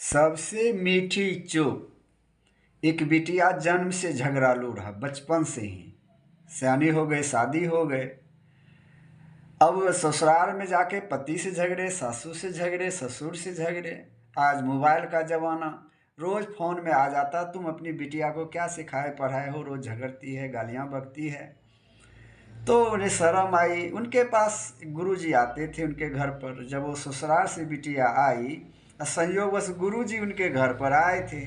सबसे मीठी चुप। एक बिटिया जन्म से झगड़ालू रहा, बचपन से ही सयानी हो गए, शादी हो गए। अब ससुराल में जाके पति से झगड़े, सासू से झगड़े, ससुर से झगड़े। आज मोबाइल का ज़माना, रोज़ फ़ोन में आ जाता तुम अपनी बिटिया को क्या सिखाए पढ़ाए हो, रोज़ झगड़ती है, गालियाँ बकती है। तो उन्हें शर्म आई। उनके पास गुरुजी आते थे उनके घर पर। जब वो ससुराल से बिटिया आई, संयोगवश गुरुजी उनके घर पर आए थे।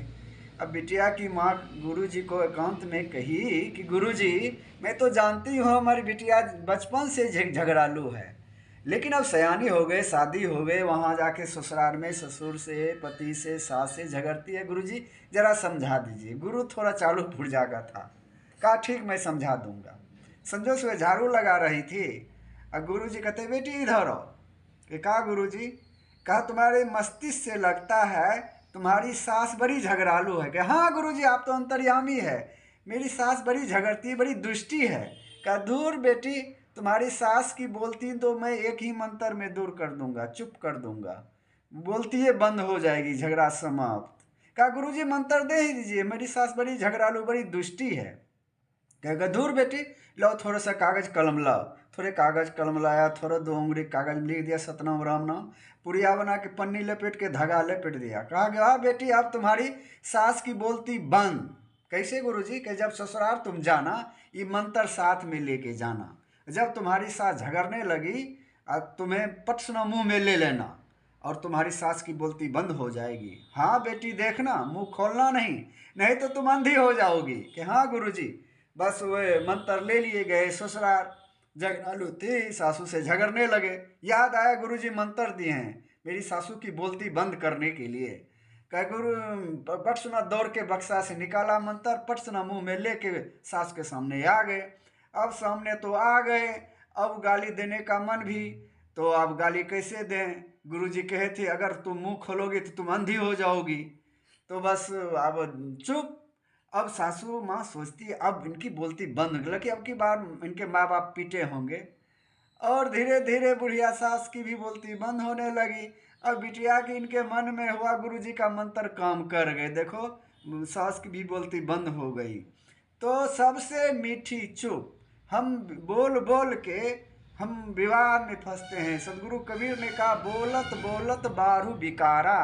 अब बिटिया की माँ गुरुजी को एकांत में कही कि गुरुजी, मैं तो जानती हूँ हमारी बिटिया बचपन से झगड़ालू है, लेकिन अब सयानी हो गए, शादी हो गए, वहाँ जाके ससुराल में ससुर से, पति से, सास से झगड़ती है। गुरुजी जरा समझा दीजिए। गुरु थोड़ा चालू पुर्जा का था। कहा ठीक, मैं समझा दूंगा। संजो सुबह झाड़ू लगा रही थी और गुरुजी कहते बेटी इधर आओ। कि कहा गुरुजी? कहा तुम्हारे मस्तिष्क से लगता है तुम्हारी सास बड़ी झगड़ालू है। कि हाँ गुरुजी, आप तो अंतर्यामी है, मेरी सास बड़ी झगड़ती, बड़ी दुष्टी है। कहा दूर बेटी, तुम्हारी सास की बोलती तो मैं एक ही मंत्र में दूर कर दूंगा, चुप कर दूंगा, बोलती है बंद हो जाएगी, झगड़ा समाप्त। कहा गुरुजी मंत्र दे ही दीजिए, मेरी सास बड़ी झगड़ालू, बड़ी दुष्टी है। कहेगा दूर बेटी, लो थोड़ा सा कागज कलम लाओ। थोड़े कागज कलम लाया, थोड़ा 2 उंगली कागज में लिख दिया सतनाम राम नाम, पुड़िया बना के पन्नी लपेट के धागा लपेट दिया। कहा गया बेटी अब तुम्हारी सास की बोलती बंद। कैसे गुरुजी? कि जब ससुराल तुम जाना, ये मंत्र साथ में लेके जाना। जब तुम्हारी सास झगड़ने लगी, तुम्हें पट सुना मुँह में ले लेना और तुम्हारी सास की बोलती बंद हो जाएगी। हाँ बेटी देखना, मुंह खोलना नहीं, नहीं तो तुम अंधी हो जाओगी। कि हाँ गुरुजी। बस वे मंत्र ले लिए गए ससुराल। झगड़ालू थी, सासू से झगड़ने लगे। याद आया गुरुजी मंत्र दिए हैं मेरी सासू की बोलती बंद करने के लिए। कह गुरु पट सुना दौड़ के बक्सा से निकाला मंत्र, पट सुना मुँह में लेके सास के सामने आ गए। अब सामने तो आ गए, अब गाली देने का मन भी, तो अब गाली कैसे दें? गुरुजी कहे थे अगर तुम मुंह खोलोगे तो तुम अंधी हो जाओगी। तो बस अब चुप। अब सासू माँ सोचती है अब इनकी बोलती बंद हो गई कि अब की बार इनके माँ बाप पीटे होंगे। और धीरे धीरे बुढ़िया सास की भी बोलती बंद होने लगी। अब बिटिया की इनके मन में हुआ गुरुजी का मंत्र काम कर गए, देखो सास की भी बोलती बंद हो गई। तो सबसे मीठी चुप। हम बोल बोल के हम विवाद में फंसते हैं। सदगुरु कबीर ने कहा बोलत बोलत बारू बिकारा।